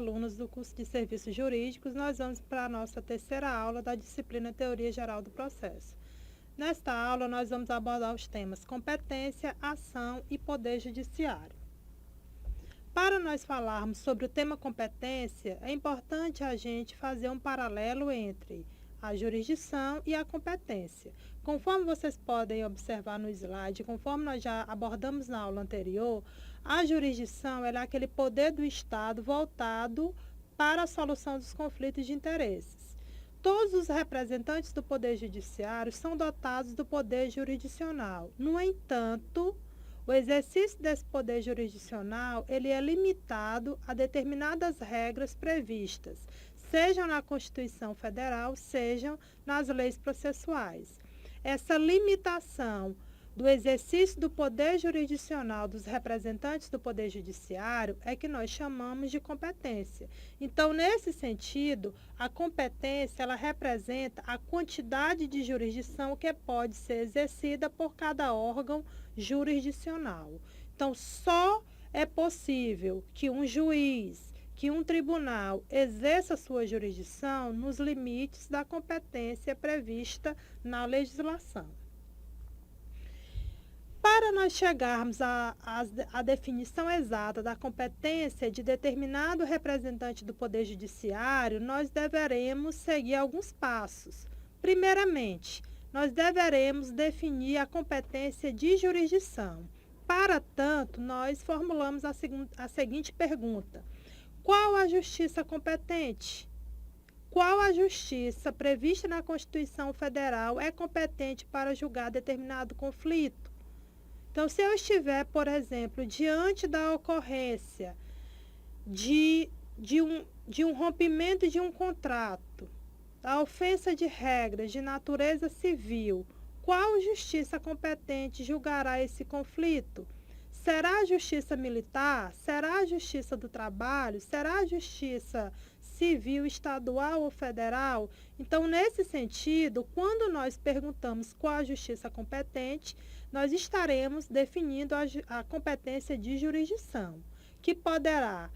alunos do curso de Serviços Jurídicos. Nós vamos para a nossa terceira aula da disciplina Teoria Geral do Processo. Nesta aula, nós vamos abordar os temas competência, ação e poder judiciário. Para nós falarmos sobre o tema competência, é importante a gente fazer um paralelo entre a jurisdição e a competência. Conforme vocês podem observar no slide, conforme nós já abordamos na aula anterior, a jurisdição é aquele poder do Estado voltado para a solução dos conflitos de interesses. Todos os representantes do Poder Judiciário são dotados do poder jurisdicional. No entanto, o exercício desse poder jurisdicional, ele é limitado a determinadas regras previstas, sejam na Constituição Federal, sejam nas leis processuais. Essa limitação do exercício do poder jurisdicional dos representantes do Poder Judiciário é que nós chamamos de competência. Então, nesse sentido, a competência, ela representa a quantidade de jurisdição que pode ser exercida por cada órgão jurisdicional. Então, só é possível que um juiz, que um tribunal exerça sua jurisdição nos limites da competência prevista na legislação. Para nós chegarmos à definição exata da competência de determinado representante do Poder Judiciário, nós deveremos seguir alguns passos. Primeiramente, nós deveremos definir a competência de jurisdição. Para tanto, nós formulamos a seguinte pergunta: qual a justiça competente? Qual a justiça prevista na Constituição Federal é competente para julgar determinado conflito? Então, se eu estiver, por exemplo, diante da ocorrência de um rompimento de um contrato, a ofensa de regras de natureza civil, qual justiça competente julgará esse conflito? Será a justiça militar? Será a justiça do trabalho? Será a justiça civil estadual ou federal? Então, nesse sentido, quando nós perguntamos qual a justiça competente, nós estaremos definindo a competência de jurisdição, que poderá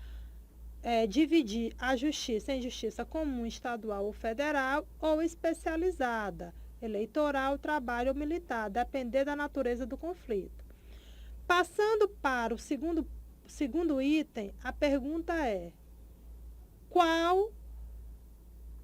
dividir a justiça em justiça comum, estadual ou federal, ou especializada, eleitoral, trabalho ou militar, depender da natureza do conflito. Passando para o segundo item, a pergunta é: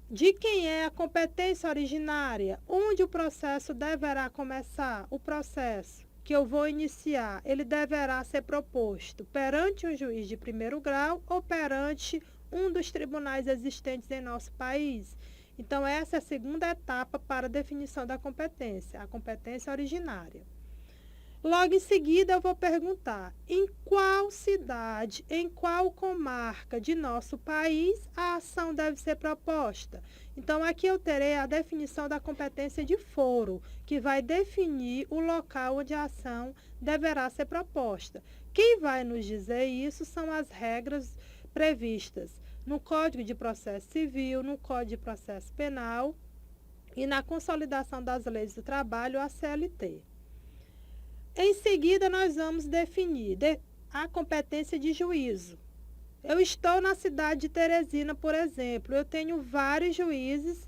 de quem é a competência originária? Onde o processo deverá começar? O processo que eu vou iniciar, ele deverá ser proposto perante um juiz de primeiro grau ou perante um dos tribunais existentes em nosso país? Então, essa é a segunda etapa para a definição da competência, a competência originária. Logo em seguida, eu vou perguntar: em qual cidade, em qual comarca de nosso país a ação deve ser proposta? Então, aqui eu terei a definição da competência de foro, que vai definir o local onde a ação deverá ser proposta. Quem vai nos dizer isso são as regras previstas no Código de Processo Civil, no Código de Processo Penal e na Consolidação das Leis do Trabalho, a CLT. Em seguida, nós vamos definir a competência de juízo. Eu estou na cidade de Teresina, por exemplo. Eu tenho vários juízes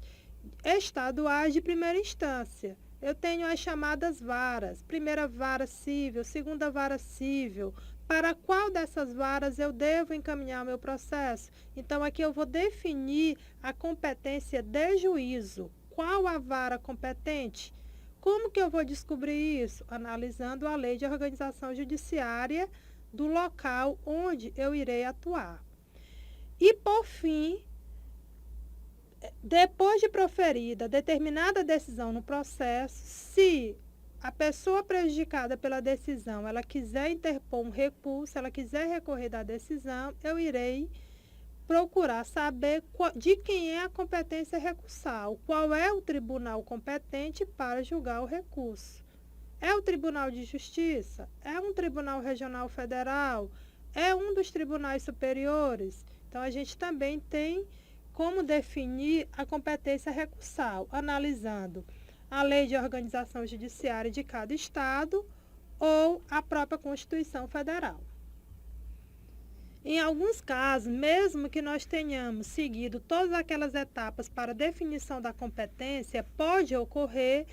estaduais de primeira instância. Eu tenho as chamadas varas, primeira vara civil, segunda vara civil. Para qual dessas varas eu devo encaminhar o meu processo? Então, aqui eu vou definir a competência de juízo. Qual a vara competente? Como que eu vou descobrir isso? Analisando a lei de organização judiciária do local onde eu irei atuar. E, por fim, depois de proferida determinada decisão no processo, se a pessoa prejudicada pela decisão, ela quiser interpor um recurso, ela quiser recorrer da decisão, eu irei procurar saber de quem é a competência recursal, qual é o tribunal competente para julgar o recurso. É o Tribunal de Justiça? É um tribunal regional federal? É um dos tribunais superiores? Então, a gente também tem como definir a competência recursal, analisando a lei de organização judiciária de cada estado ou a própria Constituição Federal. Em alguns casos, mesmo que nós tenhamos seguido todas aquelas etapas para definição da competência, pode ocorrer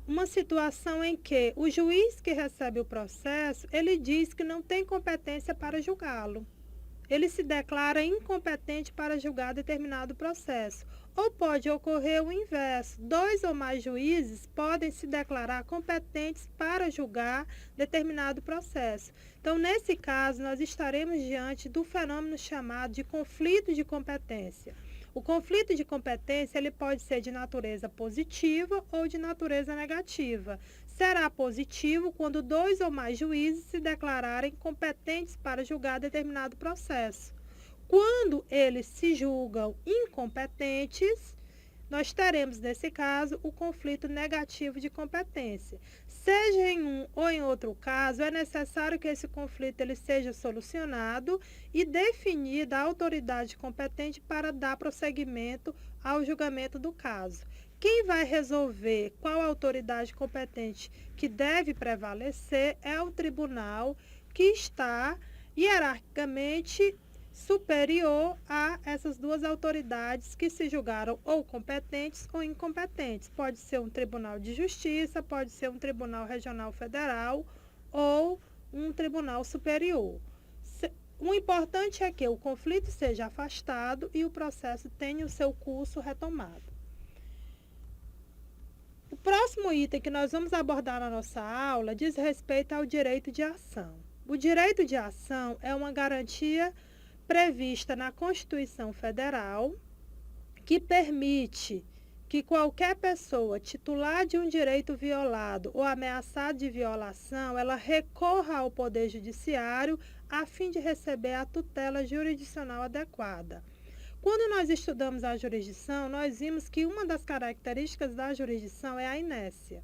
uma situação em que o juiz que recebe o processo, ele diz que não tem competência para julgá-lo. Ele se declara incompetente para julgar determinado processo. Ou pode ocorrer o inverso: dois ou mais juízes podem se declarar competentes para julgar determinado processo. Então, nesse caso, nós estaremos diante do fenômeno chamado de conflito de competência. O conflito de competência ele pode ser de natureza positiva ou de natureza negativa. Será positivo quando dois ou mais juízes se declararem competentes para julgar determinado processo. Quando eles se julgam incompetentes, nós teremos, nesse caso, o conflito negativo de competência. Seja em um ou em outro caso, é necessário que esse conflito ele seja solucionado e definida a autoridade competente para dar prosseguimento ao julgamento do caso. Quem vai resolver qual a autoridade competente que deve prevalecer é o tribunal que está hierarquicamente superior a essas duas autoridades que se julgaram ou competentes ou incompetentes. Pode ser um tribunal de justiça, pode ser um tribunal regional federal ou um tribunal superior. O importante é que o conflito seja afastado e o processo tenha o seu curso retomado. O próximo item que nós vamos abordar na nossa aula diz respeito ao direito de ação. O direito de ação é uma garantia prevista na Constituição Federal, que permite que qualquer pessoa titular de um direito violado ou ameaçado de violação, ela recorra ao Poder Judiciário a fim de receber a tutela jurisdicional adequada. Quando nós estudamos a jurisdição, nós vimos que uma das características da jurisdição é a inércia.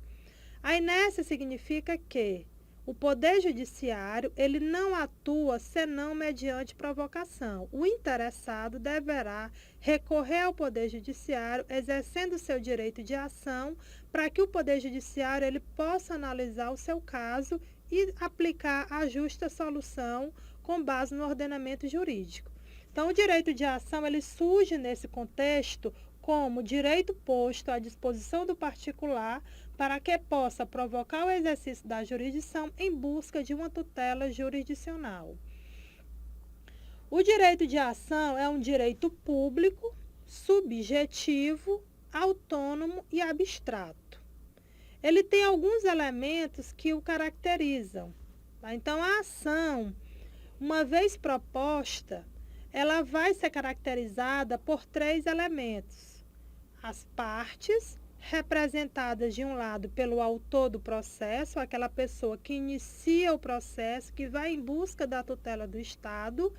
A inércia significa que o Poder Judiciário, ele não atua senão mediante provocação. O interessado deverá recorrer ao Poder Judiciário, exercendo seu direito de ação, para que o Poder Judiciário ele possa analisar o seu caso e aplicar a justa solução com base no ordenamento jurídico. Então, o direito de ação ele surge nesse contexto como direito posto à disposição do particular para que possa provocar o exercício da jurisdição em busca de uma tutela jurisdicional. O direito de ação é um direito público, subjetivo, autônomo e abstrato. Ele tem alguns elementos que o caracterizam. Tá? Então, a ação, uma vez proposta, ela vai ser caracterizada por 3 elementos: as partes, representadas de um lado pelo autor do processo, aquela pessoa que inicia o processo, que vai em busca da tutela do Estado,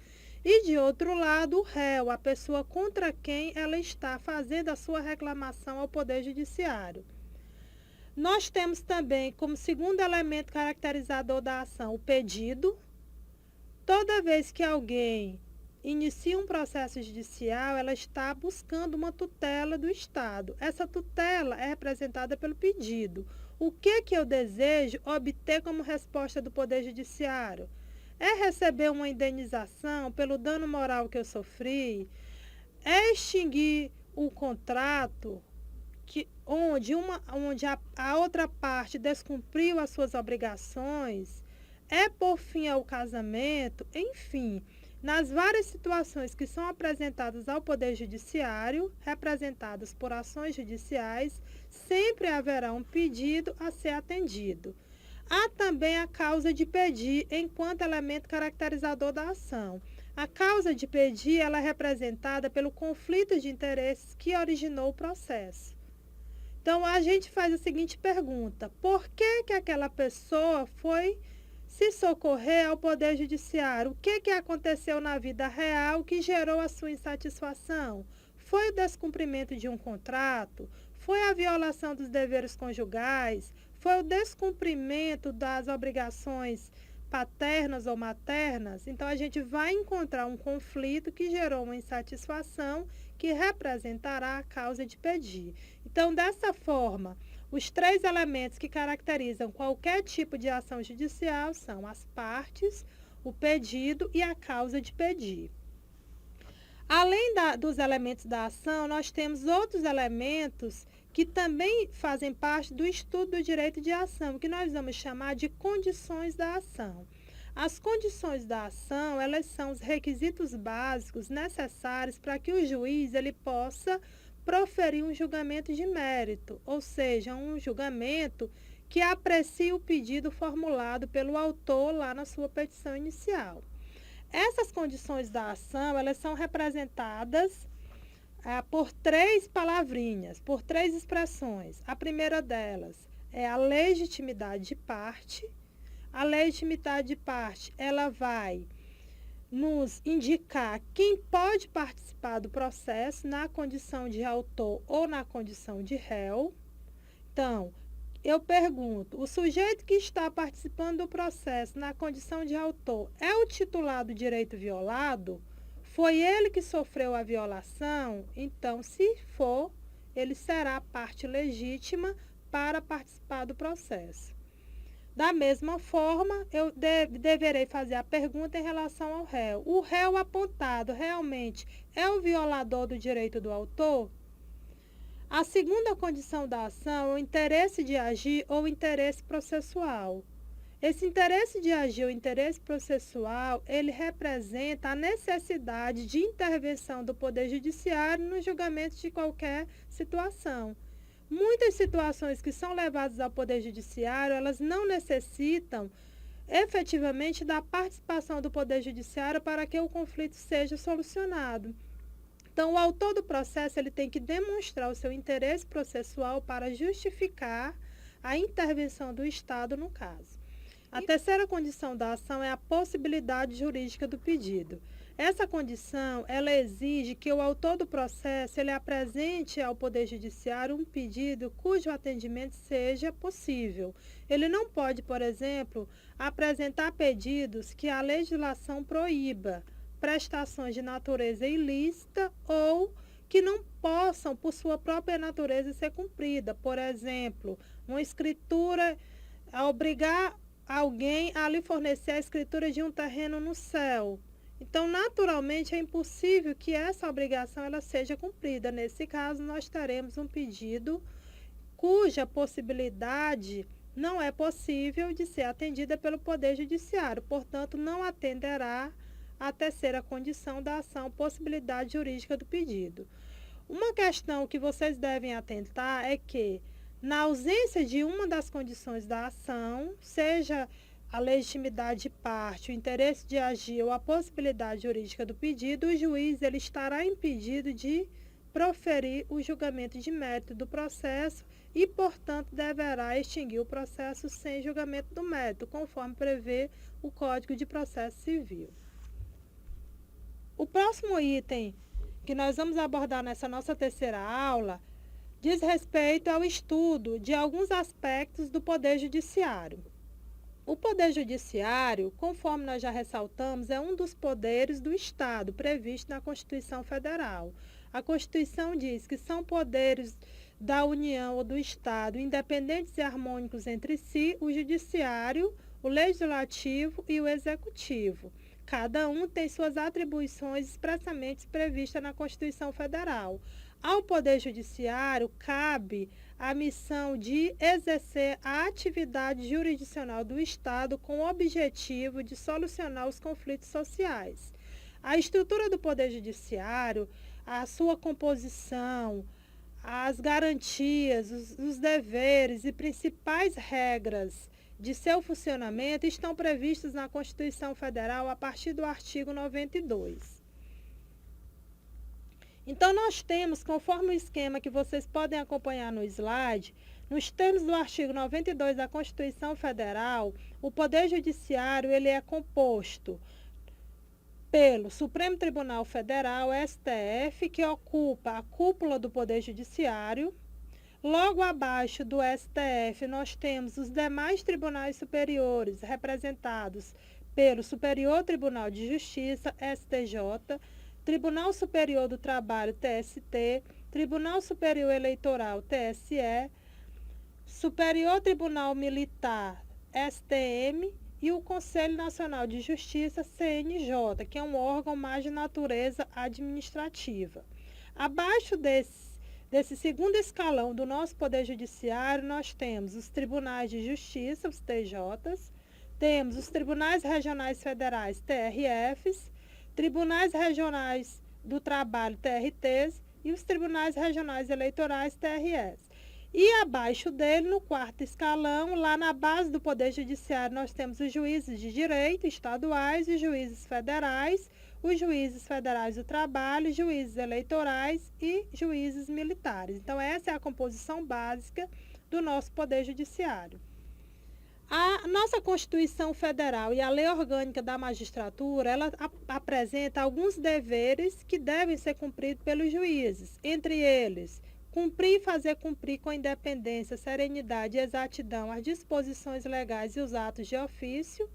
e de outro lado o réu, a pessoa contra quem ela está fazendo a sua reclamação ao Poder Judiciário. Nós temos também como segundo elemento caracterizador da ação o pedido. Toda vez que alguém inicia um processo judicial, ela está buscando uma tutela do Estado. Essa tutela é representada pelo pedido. O que eu desejo obter como resposta do Poder Judiciário? É receber uma indenização pelo dano moral que eu sofri? É extinguir o contrato onde a outra parte descumpriu as suas obrigações? É pôr fim ao casamento? Enfim, nas várias situações que são apresentadas ao Poder Judiciário, representadas por ações judiciais, sempre haverá um pedido a ser atendido. Há também a causa de pedir enquanto elemento caracterizador da ação. A causa de pedir ela é representada pelo conflito de interesses que originou o processo. Então, a gente faz a seguinte pergunta: por que aquela pessoa foi se socorrer ao Poder Judiciário? O que aconteceu na vida real que gerou a sua insatisfação? Foi o descumprimento de um contrato? Foi a violação dos deveres conjugais? Foi o descumprimento das obrigações paternas ou maternas? Então, a gente vai encontrar um conflito que gerou uma insatisfação que representará a causa de pedir. Então, dessa forma, os 3 elementos que caracterizam qualquer tipo de ação judicial são as partes, o pedido e a causa de pedir. Além dos elementos da ação, nós temos outros elementos que também fazem parte do estudo do direito de ação, que nós vamos chamar de condições da ação. As condições da ação, elas são os requisitos básicos necessários para que o juiz ele possa proferir um julgamento de mérito, ou seja, um julgamento que aprecie o pedido formulado pelo autor lá na sua petição inicial. Essas condições da ação, elas são representadas por 3 palavrinhas, por 3 expressões. A primeira delas é a legitimidade de parte. A legitimidade de parte, ela vai nos indicar quem pode participar do processo na condição de autor ou na condição de réu. Então, eu pergunto, o sujeito que está participando do processo na condição de autor é o titular do direito violado? Foi ele que sofreu a violação? Então, se for, ele será parte legítima para participar do processo. Da mesma forma, eu deverei fazer a pergunta em relação ao réu. O réu apontado realmente é o violador do direito do autor? A segunda condição da ação é o interesse de agir ou interesse processual. Esse interesse de agir ou interesse processual, ele representa a necessidade de intervenção do Poder Judiciário no julgamento de qualquer situação. Muitas situações que são levadas ao Poder Judiciário, elas não necessitam efetivamente da participação do Poder Judiciário para que o conflito seja solucionado. Então, o autor do processo ele tem que demonstrar o seu interesse processual para justificar a intervenção do Estado no caso. A terceira condição da ação é a possibilidade jurídica do pedido. Essa condição, ela exige que o autor do processo ele apresente ao Poder Judiciário um pedido cujo atendimento seja possível. Ele não pode, por exemplo, apresentar pedidos que a legislação proíba, prestações de natureza ilícita ou que não possam, por sua própria natureza, ser cumprida. Por exemplo, uma escritura, a obrigar alguém a lhe fornecer a escritura de um terreno no céu. Então, naturalmente, é impossível que essa obrigação ela seja cumprida. Nesse caso, nós teremos um pedido cuja possibilidade não é possível de ser atendida pelo Poder Judiciário. Portanto, não atenderá à terceira condição da ação, possibilidade jurídica do pedido. Uma questão que vocês devem atentar é que, na ausência de uma das condições da ação, seja a legitimidade de parte, o interesse de agir ou a possibilidade jurídica do pedido, o juiz ele estará impedido de proferir o julgamento de mérito do processo e, portanto, deverá extinguir o processo sem julgamento do mérito, conforme prevê o Código de Processo Civil. O próximo item que nós vamos abordar nessa nossa terceira aula diz respeito ao estudo de alguns aspectos do Poder Judiciário. O Poder Judiciário, conforme nós já ressaltamos, é um dos poderes do Estado previsto na Constituição Federal. A Constituição diz que são poderes da União ou do Estado, independentes e harmônicos entre si, o Judiciário, o Legislativo e o Executivo. Cada um tem suas atribuições expressamente previstas na Constituição Federal. Ao Poder Judiciário, cabe a missão de exercer a atividade jurisdicional do Estado com o objetivo de solucionar os conflitos sociais. A estrutura do Poder Judiciário, a sua composição, as garantias, os deveres e principais regras de seu funcionamento estão previstos na Constituição Federal a partir do artigo 92. Então, nós temos, conforme o esquema que vocês podem acompanhar no slide, nos termos do artigo 92 da Constituição Federal, o Poder Judiciário ele é composto pelo Supremo Tribunal Federal, STF, que ocupa a cúpula do Poder Judiciário. Logo abaixo do STF, nós temos os demais tribunais superiores, representados pelo Superior Tribunal de Justiça, STJ, Tribunal Superior do Trabalho, TST, Tribunal Superior Eleitoral, TSE, Superior Tribunal Militar, STM, e o Conselho Nacional de Justiça, CNJ, que é um órgão mais de natureza administrativa. Abaixo desse segundo escalão do nosso Poder Judiciário, nós temos os Tribunais de Justiça, os TJs, temos os Tribunais Regionais Federais, TRFs, Tribunais Regionais do Trabalho, TRTs, e os Tribunais Regionais Eleitorais, TRS. E abaixo dele, no quarto escalão, lá na base do Poder Judiciário, nós temos os juízes de direito estaduais, os juízes federais do trabalho, juízes eleitorais e juízes militares. Então, essa é a composição básica do nosso Poder Judiciário. A nossa Constituição Federal e a Lei Orgânica da Magistratura, ela apresenta alguns deveres que devem ser cumpridos pelos juízes, entre eles, cumprir e fazer cumprir com independência, serenidade e exatidão as disposições legais e os atos de ofício,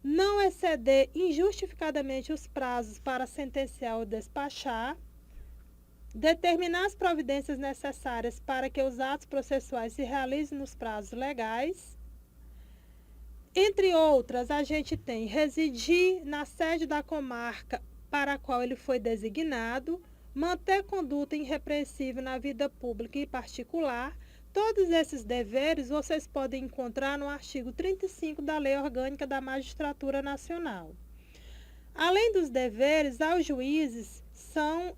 não exceder injustificadamente os prazos para sentenciar ou despachar, determinar as providências necessárias para que os atos processuais se realizem nos prazos legais. Entre outras, a gente tem residir na sede da comarca para a qual ele foi designado, manter conduta irrepreensível na vida pública e particular. Todos esses deveres vocês podem encontrar no artigo 35 da Lei Orgânica da Magistratura Nacional. Além dos deveres, aos juízes são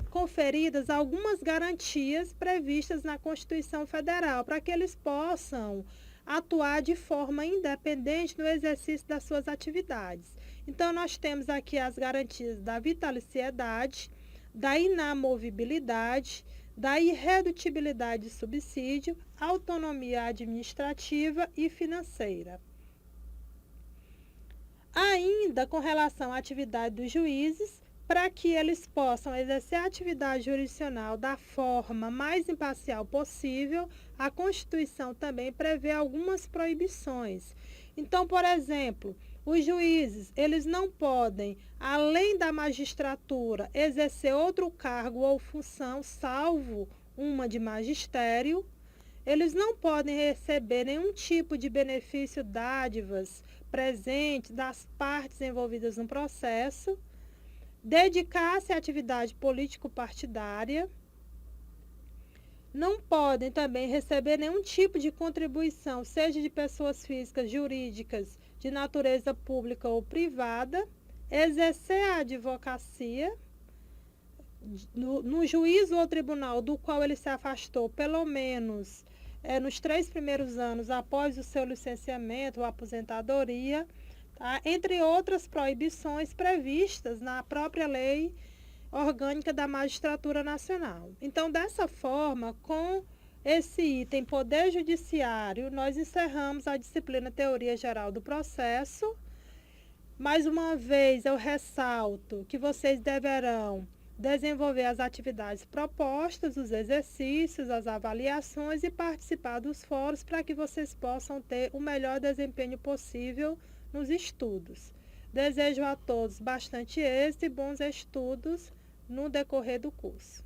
conferidas algumas garantias previstas na Constituição Federal para que eles possam atuar de forma independente no exercício das suas atividades. Então, nós temos aqui as garantias da vitaliciedade, da inamovibilidade, da irredutibilidade de subsídio, autonomia administrativa e financeira. Ainda com relação à atividade dos juízes, para que eles possam exercer a atividade jurisdicional da forma mais imparcial possível, a Constituição também prevê algumas proibições. Então, por exemplo, os juízes, eles não podem, além da magistratura, exercer outro cargo ou função, salvo uma de magistério. Eles não podem receber nenhum tipo de benefício, dádivas, presente das partes envolvidas no processo. Dedicar-se à atividade político-partidária. Não podem também receber nenhum tipo de contribuição, seja de pessoas físicas, jurídicas, de natureza pública ou privada, exercer a advocacia no juízo ou tribunal do qual ele se afastou, pelo menos nos 3 primeiros anos após o seu licenciamento ou aposentadoria, tá? Entre outras proibições previstas na própria Lei Orgânica da Magistratura Nacional. Então, dessa forma, com esse item Poder Judiciário, nós encerramos a disciplina Teoria Geral do Processo. Mais uma vez, eu ressalto que vocês deverão desenvolver as atividades propostas, os exercícios, as avaliações e participar dos fóruns para que vocês possam ter o melhor desempenho possível nos estudos. Desejo a todos bastante êxito e bons estudos no decorrer do curso.